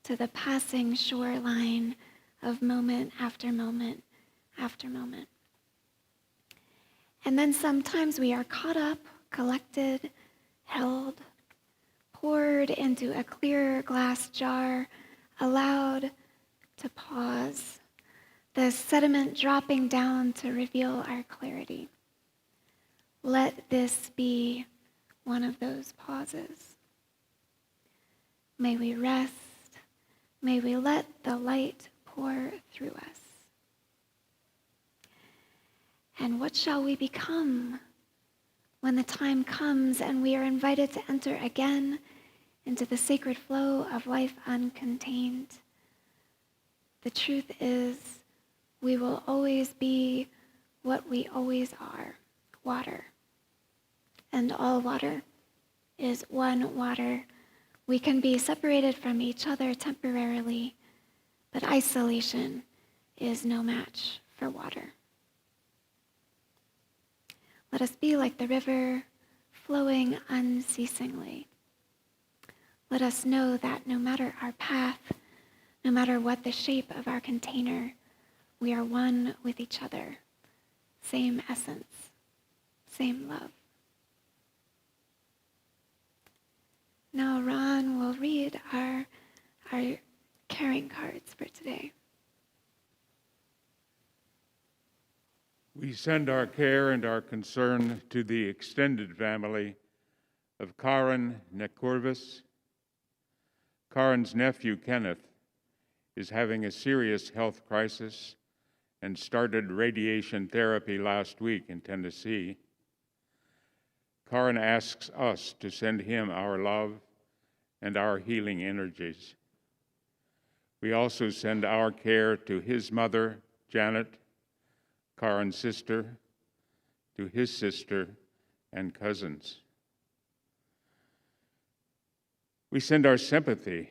to the passing shoreline of moment after moment after moment. And then sometimes we are caught up, collected, held, poured into a clear glass jar, allowed to pause, the sediment dropping down to reveal our clarity. Let this be one of those pauses. May we rest. May we let the light pour through us. And what shall we become when the time comes and we are invited to enter again into the sacred flow of life uncontained? The truth is, we will always be what we always are, water. And all water is one water. We can be separated from each other temporarily, but isolation is no match for water. Let us be like the river flowing unceasingly. Let us know that no matter our path, no matter what the shape of our container, we are one with each other. Same essence, same love. Now Ron will read our caring cards for today. We send our care and our concern to the extended family of Karen Nekurvis. Karen's nephew, Kenneth, is having a serious health crisis and started radiation therapy last week in Tennessee. Karen asks us to send him our love and our healing energies. We also send our care to his mother, Janet, Karen's sister, to his sister and cousins. We send our sympathy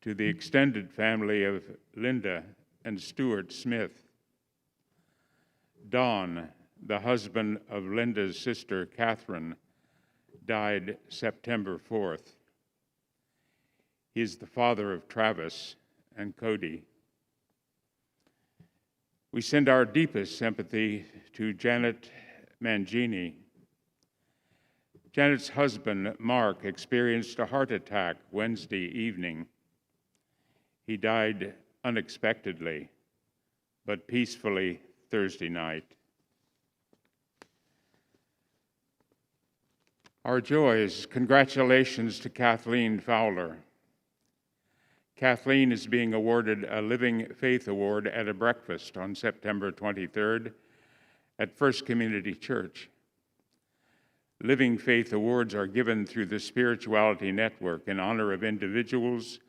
to the extended family of Linda and Stuart Smith. Don, the husband of Linda's sister, Catherine, died September 4th. He is the father of Travis and Cody. We send our deepest sympathy to Janet Mangini. Janet's husband, Mark, experienced a heart attack Wednesday evening. He died unexpectedly, but peacefully Thursday night. Our joys, congratulations to Kathleen Fowler. Kathleen is being awarded a Living Faith Award at a breakfast on September 23rd at First Community Church. Living Faith Awards are given through the Spirituality Network in honor of individuals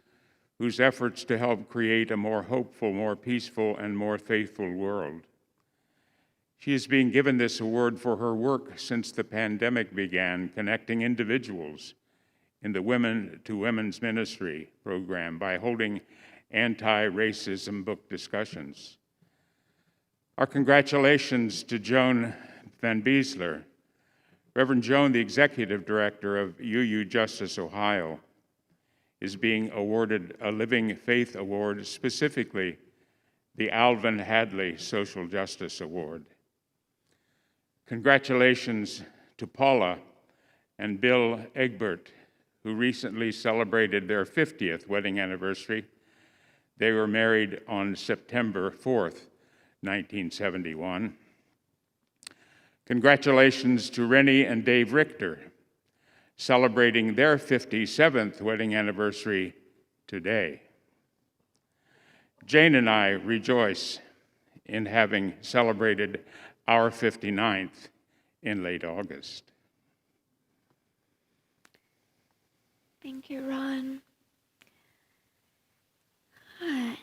whose efforts to help create a more hopeful, more peaceful, and more faithful world. She is being given this award for her work since the pandemic began, connecting individuals in the Women to Women's Ministry program by holding anti-racism book discussions. Our congratulations to Joan Van Beesler. Reverend Joan, the executive director of UU Justice Ohio, is being awarded a Living Faith Award, specifically the Alvin Hadley Social Justice Award. Congratulations to Paula and Bill Egbert, who recently celebrated their 50th wedding anniversary. They were married on September 4th, 1971. Congratulations to Rennie and Dave Richter, celebrating their 57th wedding anniversary today. Jane and I rejoice in having celebrated our 59th in late August. Thank you, Ron.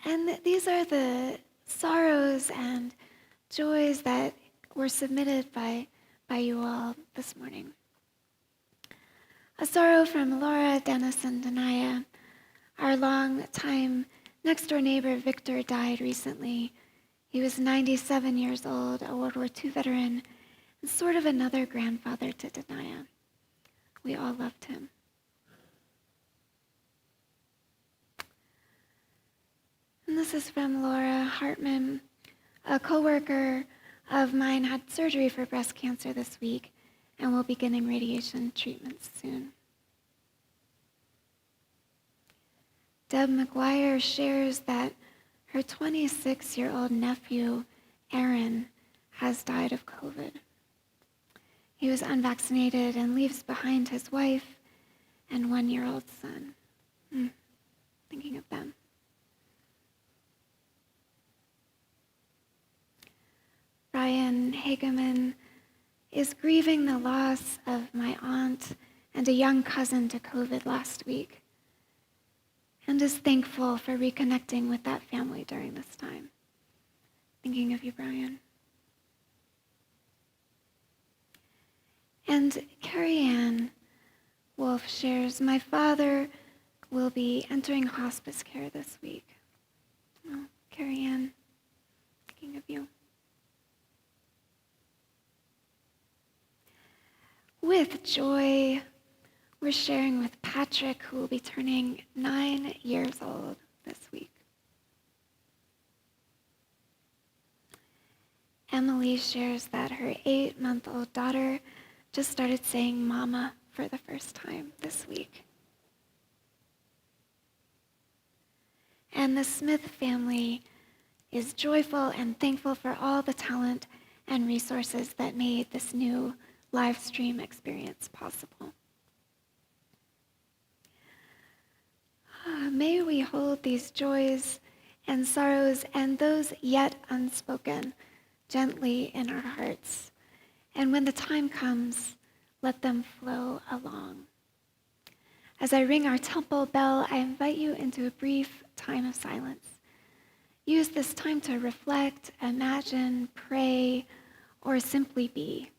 And these are the sorrows and joys that were submitted by you all this morning. A sorrow from Laura, Dennis, and Denaya. Our long-time next-door neighbor, Victor, died recently. He was 97 years old, a World War II veteran, and sort of another grandfather to Denaya. We all loved him. And this is from Laura Hartman. A coworker of mine had surgery for breast cancer this week and will be beginning radiation treatments soon. Deb McGuire shares that her 26-year-old nephew, Aaron, has died of COVID. He was unvaccinated and leaves behind his wife and 1-year-old son. Thinking of them. Brian Hageman is grieving the loss of my aunt and a young cousin to COVID last week, and is thankful for reconnecting with that family during this time. Thinking of you, Brian. And Carrie Ann Wolf shares, my father will be entering hospice care this week. Oh, Carrie Ann, thinking of you. With joy, we're sharing with Patrick, who will be turning 9 years old this week. Emily shares that her 8-month-old daughter just started saying mama for the first time this week. And the Smith family is joyful and thankful for all the talent and resources that made this new live stream experience possible. May we hold these joys and sorrows and those yet unspoken gently in our hearts. And when the time comes, let them flow along. As I ring our temple bell, I invite you into a brief time of silence. Use this time to reflect, imagine, pray, or simply be.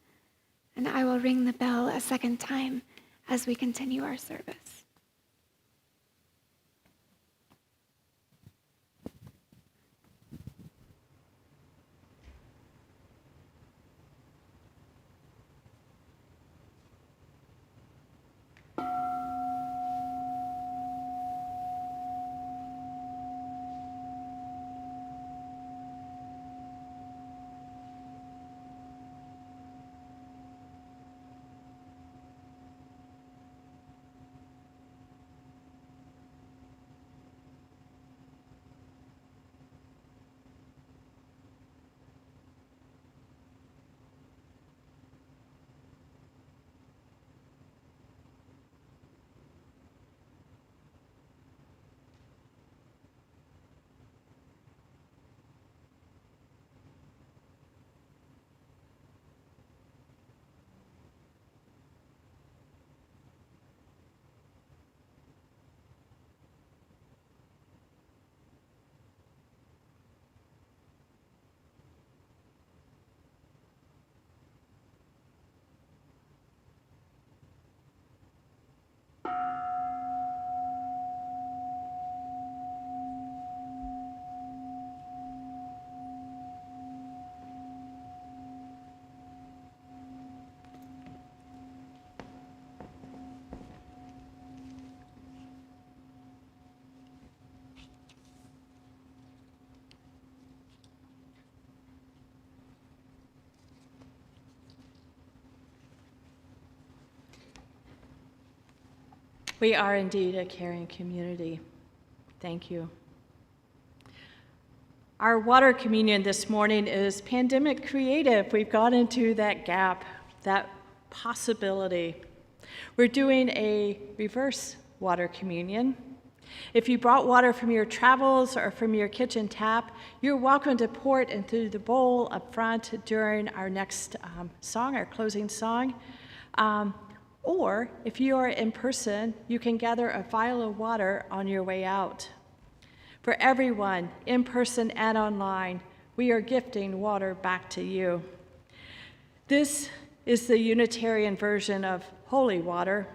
And I will ring the bell a second time as we continue our service. We are indeed a caring community. Thank you. Our water communion this morning is pandemic creative. We've got into that gap, that possibility. We're doing a reverse water communion. If you brought water from your travels or from your kitchen tap, you're welcome to pour it into the bowl up front during our next song, our closing song. Or if you are in person, you can gather a vial of water on your way out. For everyone, in person and online, we are gifting water back to you. This is the Unitarian version of holy water,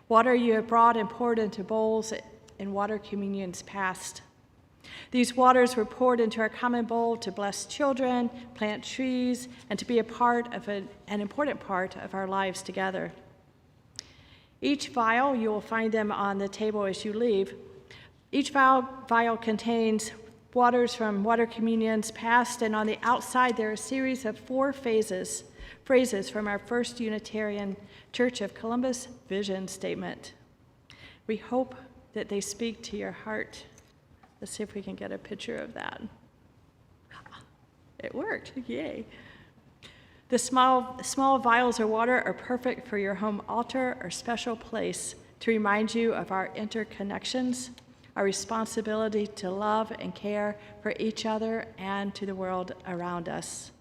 water you have brought and poured into bowls in water communions past. These waters were poured into our common bowl to bless children, plant trees, and to be a part of an important part of our lives together. Each vial, you will find them on the table as you leave. Each vial contains waters from water communions past, and on the outside there are a series of 4 phrases from our First Unitarian Church of Columbus vision statement. We hope that they speak to your heart. Let's see if we can get a picture of that. It worked, yay. The small vials of water are perfect for your home altar or special place to remind you of our interconnections, our responsibility to love and care for each other and to the world around us.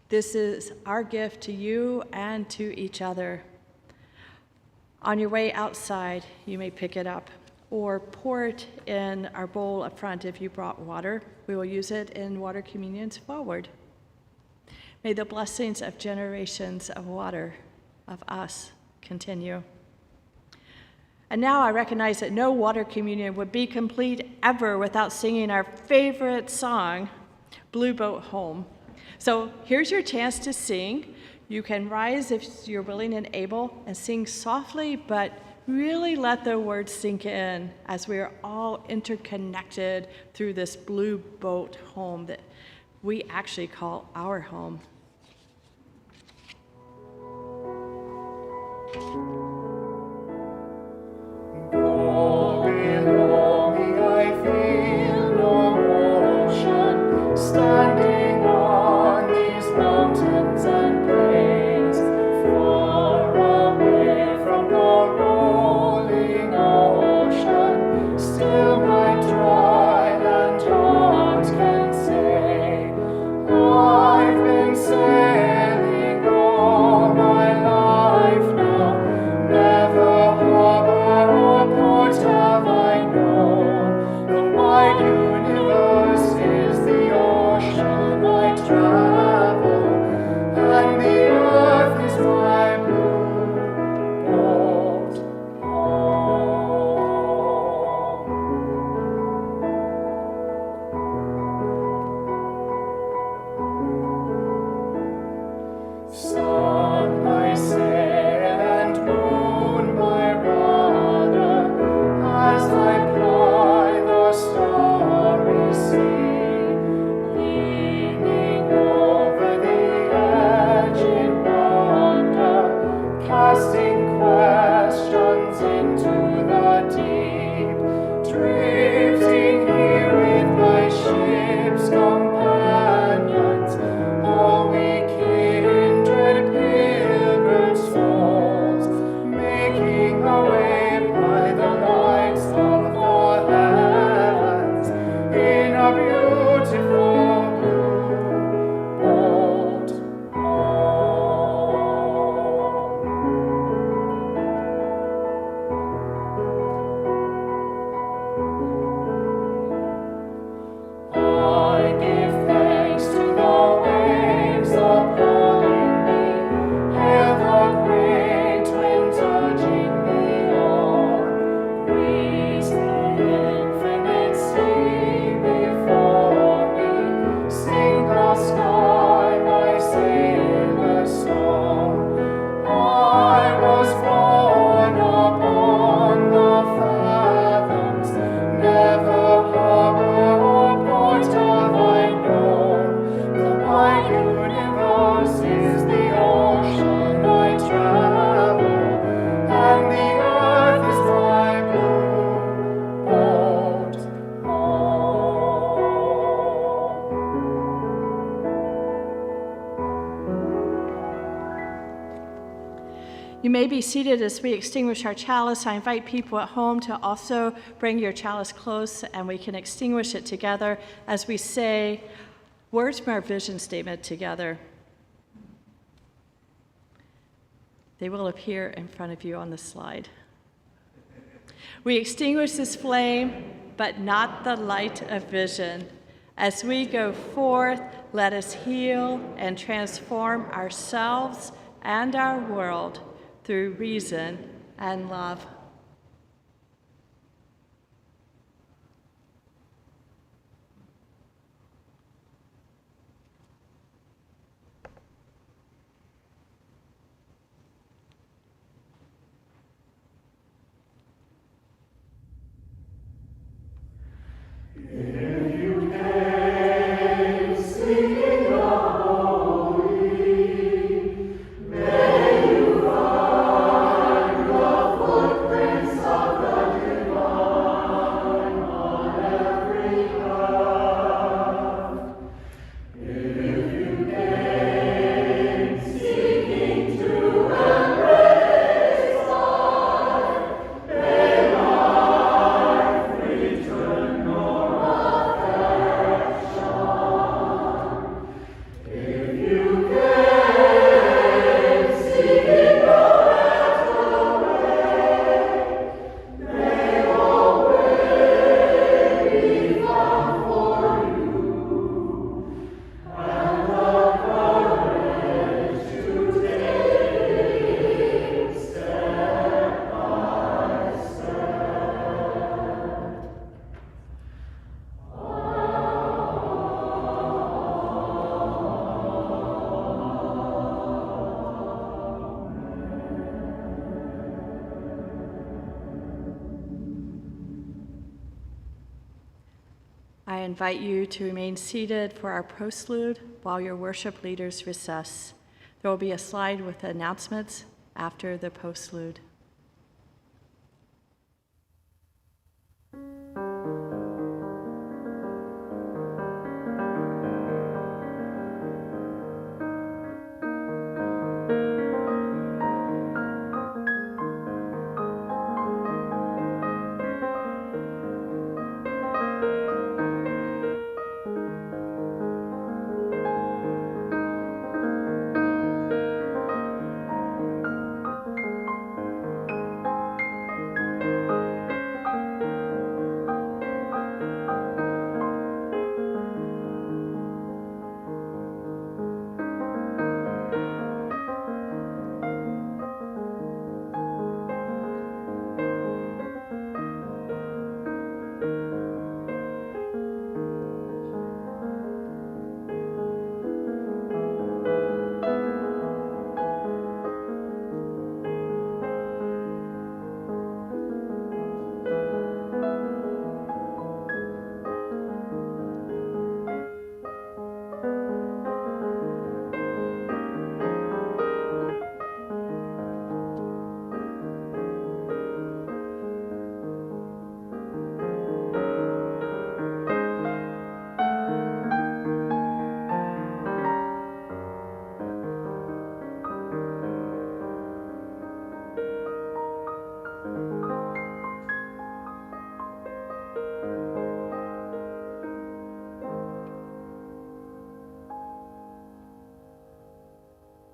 This is our gift to you and to each other. On your way outside, you may pick it up or pour it in our bowl up front if you brought water. We will use it in water communions forward. May the blessings of generations of water of us continue. And now I recognize that no water communion would be complete ever without singing our favorite song, Blue Boat Home. So here's your chance to sing. You can rise if you're willing and able and sing softly, but really let the words sink in as we are all interconnected through this blue boat home that we actually call our home. Standing on these mountains and plains, far away from the rolling ocean, still my tried and heart can say, I've been sailing all my life now, never harbor or port have I known, the wide universe is the ocean I travel, and the earth is my blue boat home. Sun my sail and moon my rudder, as I ply the starry sea, leaning over the edge in wonder, casting questions into the deep, drifting here with my ship's companions, all we kindred pilgrim souls, making our way by the lights of the heavens in a beautiful blue boat home. You may be seated as we extinguish our chalice. I invite people at home to also bring your chalice close, and we can extinguish it together as we say words from our vision statement together. They will appear in front of you on the slide. We extinguish this flame, but not the light of vision. As we go forth, let us heal and transform ourselves and our world through reason and love. I invite you to remain seated for our postlude while your worship leaders recess. There will be a slide with announcements after the postlude.